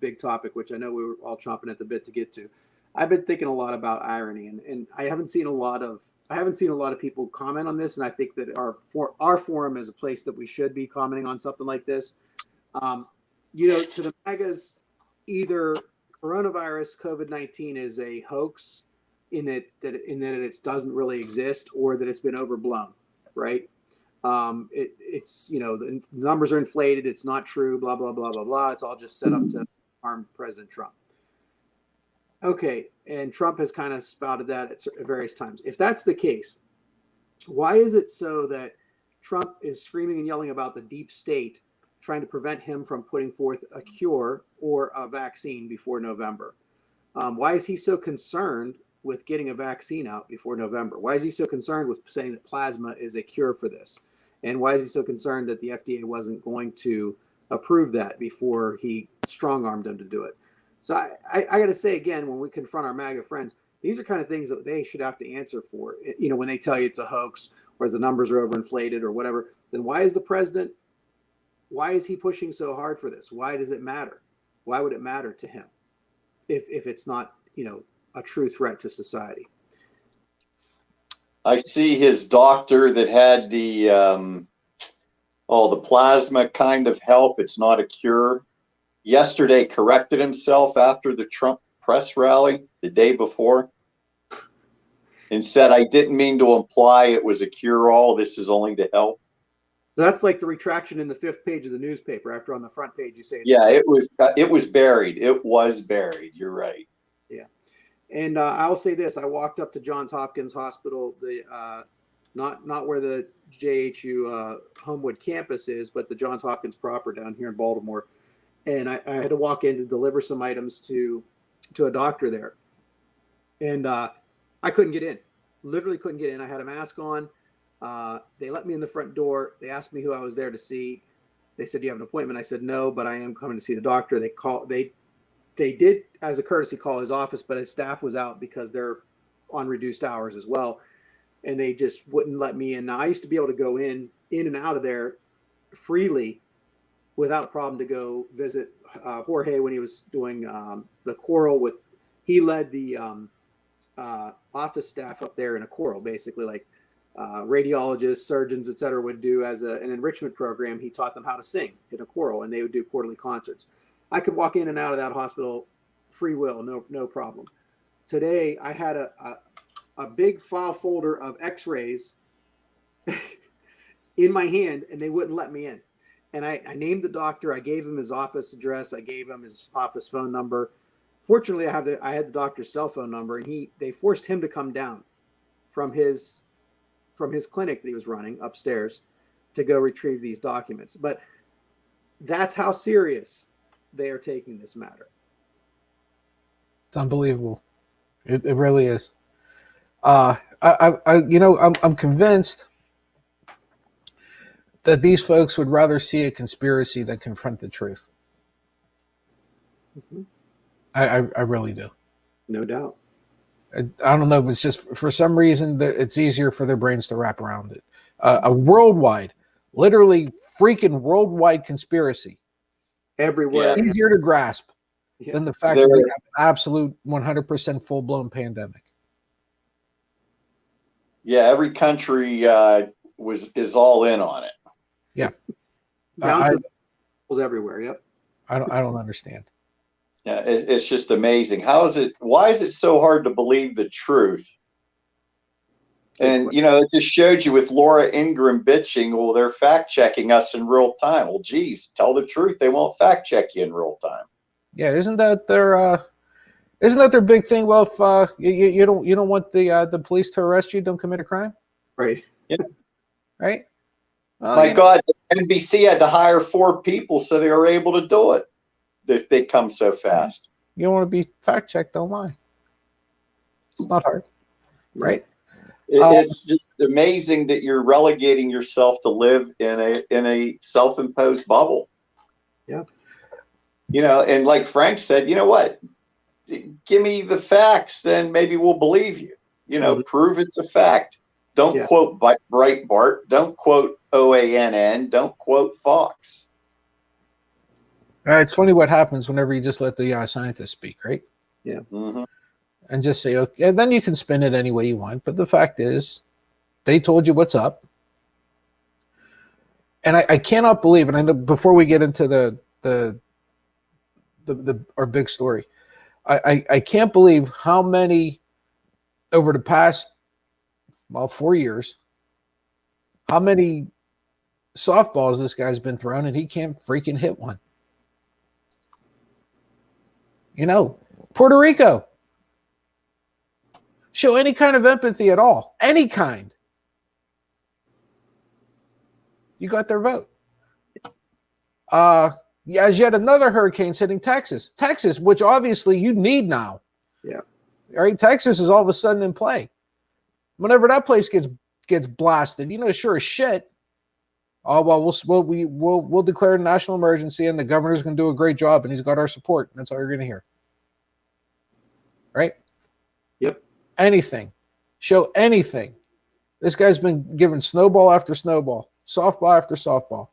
big topic, which I know we were all chomping at the bit to get to. I've been thinking a lot about irony, and I haven't seen a lot of people comment on this, and I think that our forum is a place that we should be commenting on something like this. To the MAGAs, either coronavirus, COVID-19 is a hoax in that it doesn't really exist, or that it's been overblown, right? It's the numbers are inflated. It's not true. Blah blah blah blah blah. It's all just set up to harm President Trump. Okay, and Trump has kind of spouted that at various times. If that's the case, why is it so that Trump is screaming and yelling about the deep state trying to prevent him from putting forth a cure or a vaccine before November? Why is he so concerned with getting a vaccine out before November? Why is he so concerned with saying that plasma is a cure for this? And why is he so concerned that the FDA wasn't going to approve that before he strong-armed him to do it? So I got to say again, when we confront our MAGA friends, these are kind of things that they should have to answer for. You know, when they tell you it's a hoax or the numbers are overinflated or whatever, then why is the president, why is he pushing so hard for this? Why does it matter? Why would it matter to him if it's not, you know, a true threat to society? I see his doctor that had the plasma kind of help. It's not a cure. Yesterday corrected himself after the Trump press rally the day before and said, I didn't mean to imply it was a cure-all. This is only to help. So that's like the retraction in the 5th page of the newspaper after on the front page you say it's it was buried. It was buried. You're right. Yeah. And I'll say this: I walked up to Johns Hopkins Hospital, the not where the JHU Homewood campus is, but the Johns Hopkins proper down here in Baltimore. And I had to walk in to deliver some items to a doctor there, and I couldn't get in. Literally couldn't get in. I had a mask on. They let me in the front door. They asked me who I was there to see. They said, "Do you have an appointment?" I said, "No, but I am coming to see the doctor." They did, as a courtesy, call his office, but his staff was out because they're on reduced hours as well. And they just wouldn't let me in. Now, I used to be able to go in and out of there freely without a problem to go visit Jorge when he was doing the choral with, he led the office staff up there in a choral, basically like radiologists, surgeons, et cetera, would do as an enrichment program. He taught them how to sing in a choral, and they would do quarterly concerts. I could walk in and out of that hospital free will, no problem. Today, I had a big file folder of x-rays in my hand, and they wouldn't let me in. And I named the doctor. I gave him his office address. I gave him his office phone number. Fortunately, I had the doctor's cell phone number, and they forced him to come down from his clinic that he was running upstairs to go retrieve these documents. But that's how serious they are taking this matter. It's unbelievable. It really is. I'm convinced that these folks would rather see a conspiracy than confront the truth. Mm-hmm. I really do. No doubt. I don't know if it's just for some reason that it's easier for their brains to wrap around it. A worldwide, literally freaking worldwide conspiracy. Everywhere. Yeah. Easier to grasp than the fact that we have an absolute 100% full-blown pandemic. Yeah, every country is all in on it. Yeah. Everywhere. Yep. I don't understand. Yeah, it's just amazing. Why is it so hard to believe the truth? And, it just showed you with Laura Ingraham bitching, well, they're fact checking us in real time. Well, geez, tell the truth. They won't fact check you in real time. Yeah. Isn't that their big thing? Well, if you don't want the police to arrest you, don't commit a crime. Right. Yeah. Right. Well, My God, NBC had to hire 4 people so they were able to do it. They come so fast. You don't want to be fact checked, don't lie. It's not hard. Right. It's just amazing that you're relegating yourself to live in a self-imposed bubble. Yeah. And like Frank said, you know what? Give me the facts, then maybe we'll believe you. Prove it's a fact. Don't quote Breitbart. Don't quote OANN. Don't quote Fox. It's funny what happens whenever you just let the scientists speak, right? Yeah. Mm-hmm. And just say, okay, and then you can spin it any way you want. But the fact is, they told you what's up. And I cannot believe, and I know before we get into our big story, I can't believe how many over the past 4 years, how many softballs this guy's been thrown, and he can't freaking hit one. Puerto Rico. Show any kind of empathy at all. Any kind. You got their vote. As yet another hurricane's hitting Texas. Texas, which obviously you need now. Yeah. All right. Texas is all of a sudden in play. Whenever that place gets blasted, sure as shit, Oh well, we'll declare a national emergency, and the governor's going to do a great job, and he's got our support. And that's all you're going to hear, right? Yep. Anything, show anything. This guy's been given snowball after snowball, softball after softball.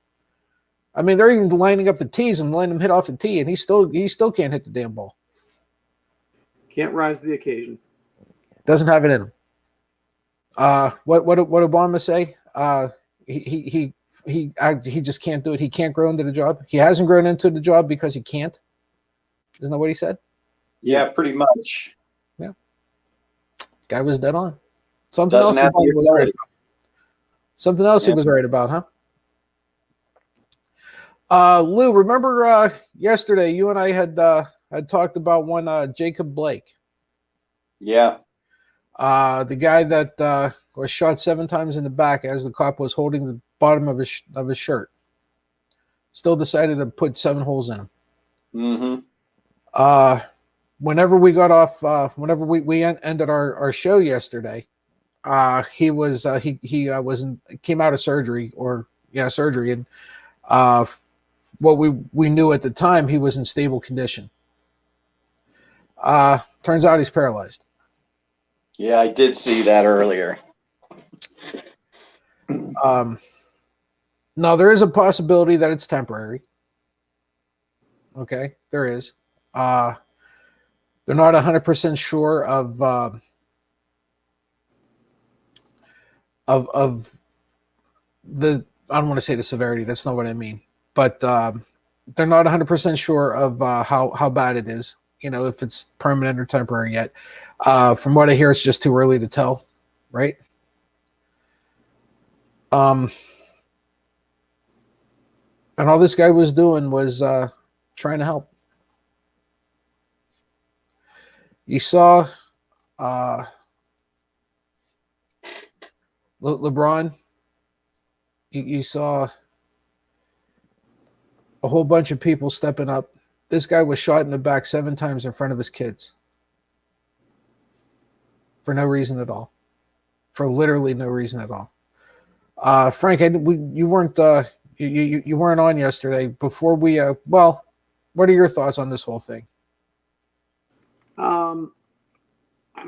I mean, they're even lining up the tees and letting him hit off the tee, and he still can't hit the damn ball. Can't rise to the occasion. Doesn't have it in him. What Obama say? He just can't do it. He can't grow into the job. He hasn't grown into the job because he can't. Isn't that what he said? Yeah, pretty much. Yeah. Guy was dead on. Something Doesn't else. have the ability. Something else he was right about, huh? Lou, remember yesterday you and I had talked about one Jacob Blake. Yeah. The guy that was shot 7 times in the back as the cop was holding the bottom of his shirt. Still decided to put 7 holes in him. Mm-hmm. Whenever we got off, whenever we ended our show yesterday, he came out of surgery and what we knew at the time, he was in stable condition. Turns out he's paralyzed. Yeah, I did see that earlier. Now there is a possibility that it's temporary. Okay, there is. They're not 100% sure of the, I don't want to say the severity. That's not what I mean. But they're not 100% sure of how bad it is. You know, if it's permanent or temporary yet. From what I hear, it's just too early to tell, right? And all this guy was doing was trying to help. You saw LeBron. You saw a whole bunch of people stepping up. This guy was shot in the back 7 times in front of his kids. For no reason at all. For literally no reason at all. Frank, you weren't you weren't on yesterday. Before we what are your thoughts on this whole thing? I'm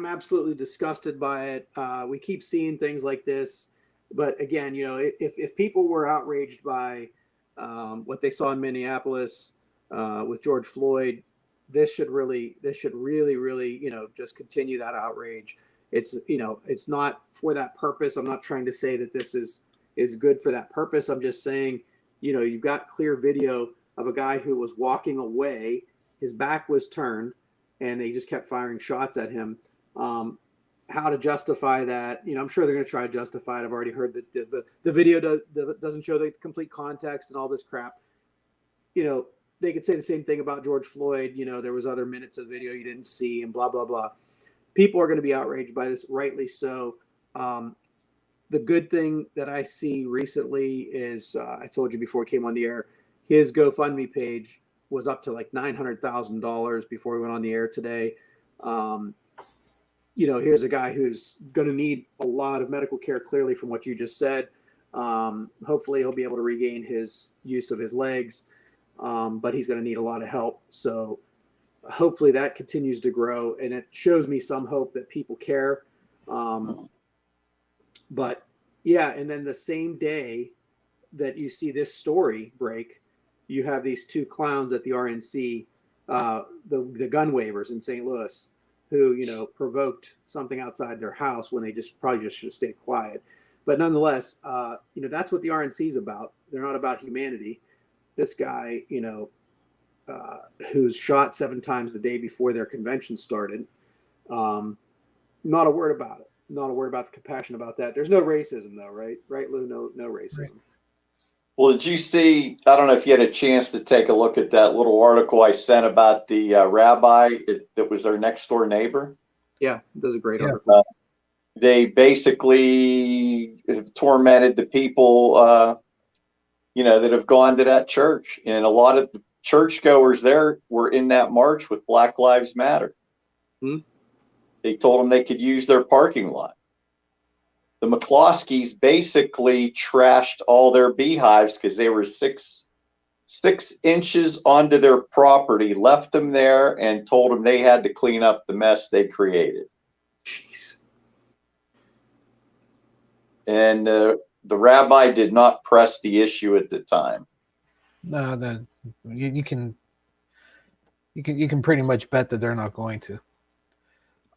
absolutely disgusted by it. We keep seeing things like this, but again, you know, if people were outraged by what they saw in Minneapolis with George Floyd, this should really, you know, just continue that outrage. It's, you know, it's not for that purpose. I'm not trying to say that this is good for that purpose. I'm just saying, you know, you've got clear video of a guy who was walking away, his back was turned, and they just kept firing shots at him. How to justify that? You know, I'm sure they're going to try to justify it. I've already heard that the video doesn't show the complete context and all this crap. You know, they could say the same thing about George Floyd. You know, there was other minutes of video you didn't see and blah, blah, blah. People are going to be outraged by this, rightly so. The good thing that I see recently is, I told you before we came on the air, his GoFundMe page was up to like $900,000 before we went on the air today. You know, here's a guy who's going to need a lot of medical care, clearly from what you just said. Hopefully he'll be able to regain his use of his legs, but he's going to need a lot of help. So hopefully that continues to grow, and it shows me some hope that people care. But yeah, and then the same day that you see this story break, you have these 2 clowns at the RNC, the gun waivers in St. Louis, who, you know, provoked something outside their house when they probably should have stayed quiet. But nonetheless, you know, that's what the RNC is about. They're not about humanity. This guy, you know, who's shot 7 times the day before their convention started, not a word about it. Not a word about the compassion about that. There's no racism though, right? Right, Lou? No racism. Right. Well, did you see, I don't know if you had a chance to take a look at that little article I sent about the rabbi that was their next door neighbor? Yeah, that's a great article. They basically have tormented the people, you know, that have gone to that church. And a lot of the churchgoers there were in that march with Black Lives Matter. They told them they could use their parking lot. the McCloskeys basically trashed all their beehives because they were six inches onto their property, left them there, and told them they had to clean up the mess they created. Jeez. And the rabbi did not press the issue at the time. No, you can pretty much bet that they're not going to.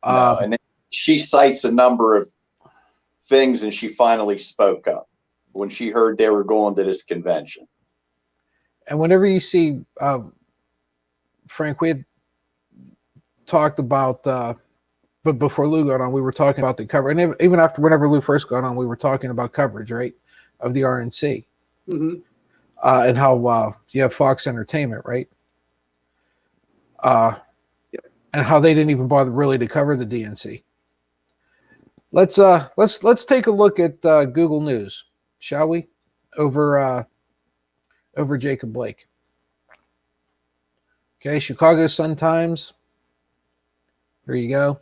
No, and then she cites a number of things, and she finally spoke up when she heard they were going to this convention. And whenever you see, Frank, we had talked about, but before Lou got on, we were talking about the cover, and even after, whenever Lou first got on, we were talking about coverage, right, of the RNC, Mm-hmm. And how you have Fox Entertainment, right, Yep. and how they didn't even bother really to cover the DNC. Let's take a look at Google News, shall we, over Jacob Blake. Okay, Chicago Sun-Times. Here you go.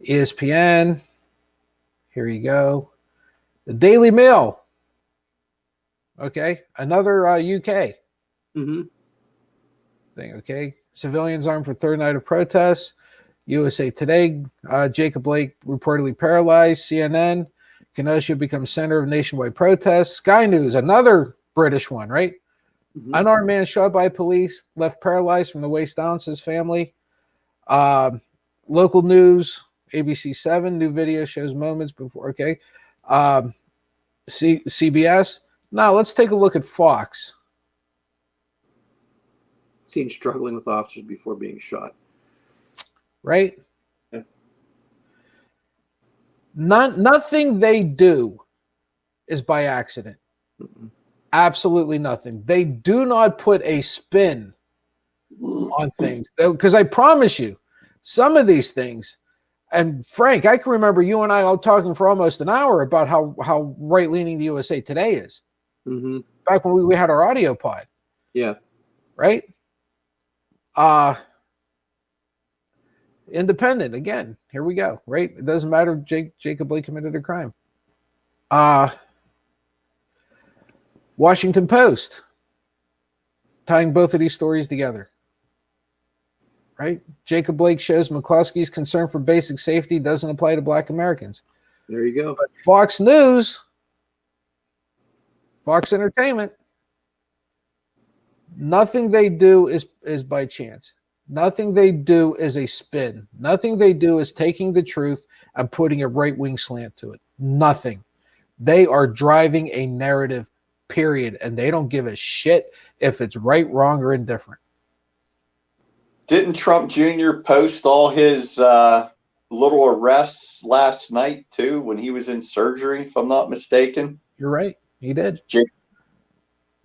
ESPN. Here you go. The Daily Mail. Okay, another UK Mm-hmm. thing. Okay, civilians armed for third night of protests. USA Today. Jacob Blake reportedly paralyzed. CNN. Kenosha becomes center of nationwide protests. Sky News, another British one, right? Mm-hmm. Unarmed man shot by police, left paralyzed from the waist down, says family. Local news, ABC7, new video shows moments before. Okay. CBS. Now let's take a look at Fox. Seen struggling with officers before being shot. Right? Yeah. Nothing they do is by accident. Mm-mm. Absolutely nothing. They do not put a spin on things, because I promise you, some of these things, and Frank, I can remember you and I all talking for almost an hour about how right-leaning the USA Today is. Mm-hmm. Back when we had our audio pod, Yeah. right? Independent, again, here we go, right? It doesn't matter Jacob Blake committed a crime. Washington Post, tying both of these stories together, right? Jacob Blake shows McCloskey's concern for basic safety doesn't apply to Black Americans. There you go. But Fox News, Fox Entertainment, nothing they do is by chance. Nothing they do is a spin. Nothing they do is taking the truth and putting a right-wing slant to it. Nothing. They are driving a narrative, period, and they don't give a shit if it's right, wrong, or indifferent. Didn't Trump Jr. post all his little arrests last night too when he was in surgery, if I'm not mistaken? You're right. He did. Jake.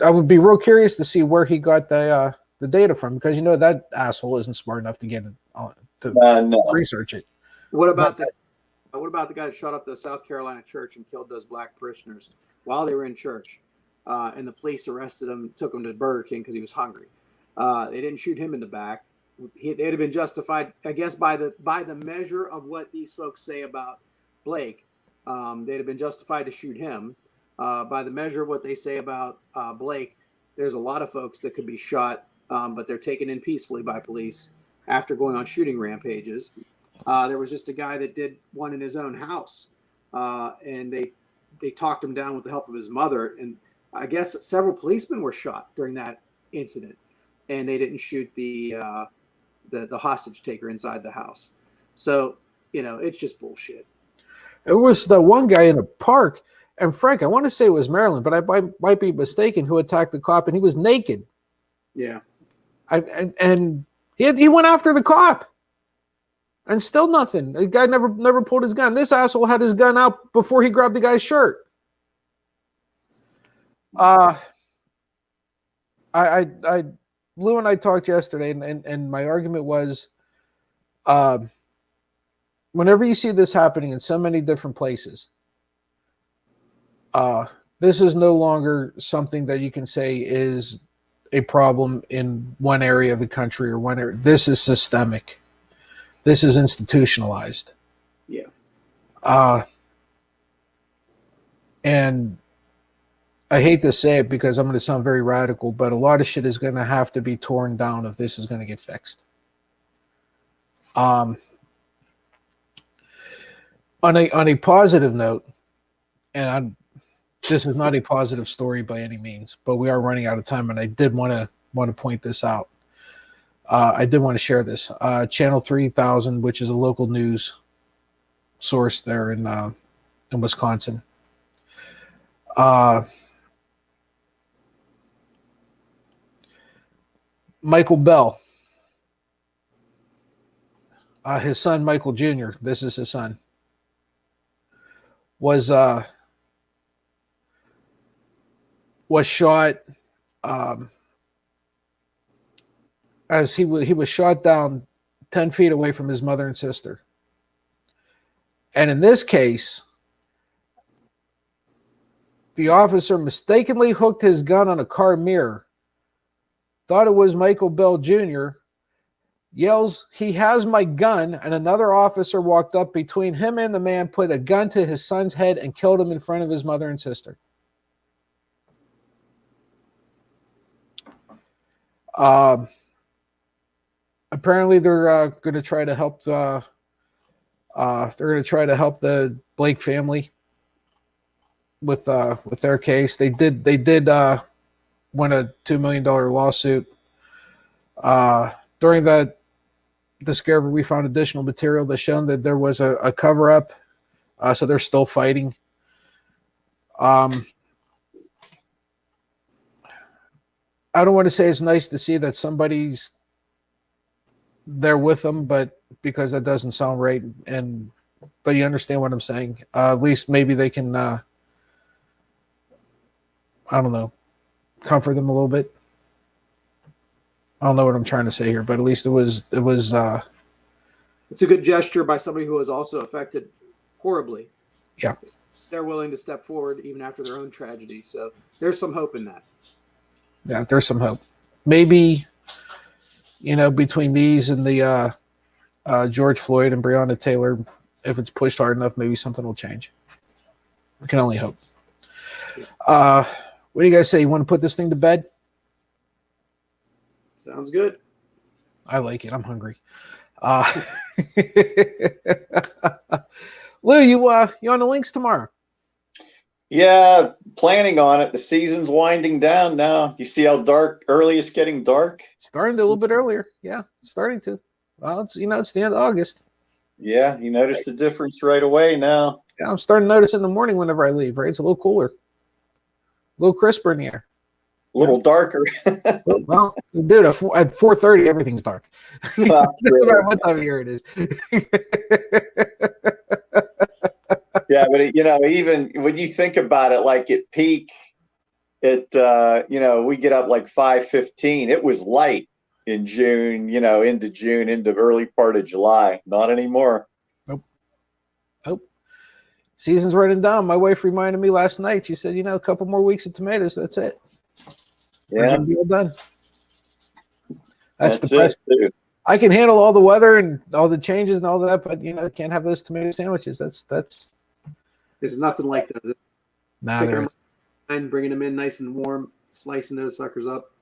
I would be real curious to see where he got the data from, because you know that asshole isn't smart enough to get it to No. research it. What about the guy that shot up the South Carolina church and killed those Black parishioners while they were in church? And the police arrested him, took him to Burger King because he was hungry. They didn't shoot him in the back. They'd have been justified, I guess, by the measure of what these folks say about Blake. They'd have been justified to shoot him. By the measure of what they say about Blake, there's a lot of folks that could be shot, but they're taken in peacefully by police after going on shooting rampages. There was just a guy that did one in his own house, and they talked him down with the help of his mother. And I guess several policemen were shot during that incident, and they didn't shoot the hostage taker inside the house. So, it's just bullshit. It was the one guy in a park, and Frank, I want to say it was Maryland, but I might be mistaken, who attacked the cop, and he was naked. Yeah. And he went after the cop, and still nothing. The guy never pulled his gun. This asshole had his gun out before he grabbed the guy's shirt. Lou and I talked yesterday, and my argument was, whenever you see this happening in so many different places, this is no longer something that you can say is a problem in one area of the country or one area. This is systemic. This is institutionalized. Yeah. And I hate to say it because I'm going to sound very radical, but a lot of shit is going to have to be torn down if this is going to get fixed. On a positive note, and this is not a positive story by any means, but we are running out of time, and I did want to point this out. I did want to share this. Channel 3000, which is a local news source there in Wisconsin. Michael Bell, his son Michael Jr., this is his son, was shot as he was shot down 10 feet away from his mother and sister. And in this case, the officer mistakenly hooked his gun on a car mirror, thought it was Michael Bell Jr., yells, "He has my gun," and another officer walked up between him and the man, put a gun to his son's head, and killed him in front of his mother and sister. Apparently, they're going to try to help the Blake family with their case. They did win a $2 million lawsuit. During the discovery, we found additional material that showed that there was a cover-up, so they're still fighting. I don't want to say it's nice to see that somebody's there with them, but because that doesn't sound right, but you understand what I'm saying. At least maybe they can, I don't know, comfort them a little bit. I don't know what I'm trying to say here, but at least it was it's a good gesture by somebody who was also affected horribly. Yeah. They're willing to step forward even after their own tragedy. So there's some hope in that. Yeah, there's some hope. Maybe, between these and the George Floyd and Breonna Taylor, if it's pushed hard enough, maybe something will change. We can only hope. What do you guys say? You want to put this thing to bed? Sounds good. I like it. I'm hungry. Lou, you on the links tomorrow? Yeah, planning on it. The season's winding down now. You see how early it's getting dark? Starting to a little bit earlier. Yeah, starting to. Well, it's the end of August. Yeah, you notice the difference right away now. Yeah, I'm starting to notice in the morning whenever I leave, right? It's a little cooler. A little crisper in the air. A little darker. Well, dude, at 4:30, everything's dark. Well, no matter what time of year it is. Yeah, but even when you think about it, like at peak, we get up like 5:15. It was light in June, into early part of July. Not anymore. Nope. Season's running down. My wife reminded me last night. She said, a couple more weeks of tomatoes. That's it. Yeah, be all done. That's the it, best. I can handle all the weather and all the changes and all that, but can't have those tomato sandwiches. That's. There's nothing like that. Nah, and bringing them in nice and warm, slicing those suckers up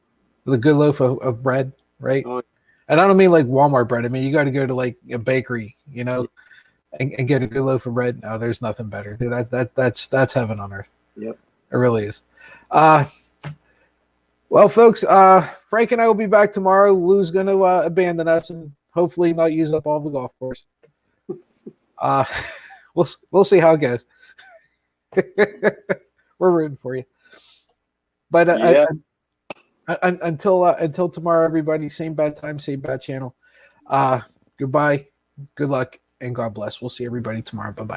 with a good loaf of bread, right? Oh. And I don't mean like Walmart bread. I mean you got to go to like a bakery, and get a good loaf of bread. No, there's nothing better. Dude, that's heaven on earth. Yep, it really is. Well, folks, Frank and I will be back tomorrow. Lou's going to abandon us and hopefully not use up all the golf course. We'll see how it goes. We're rooting for you. But until tomorrow, everybody, same bad time, same bad channel. Goodbye, good luck, and God bless. We'll see everybody tomorrow. Bye-bye.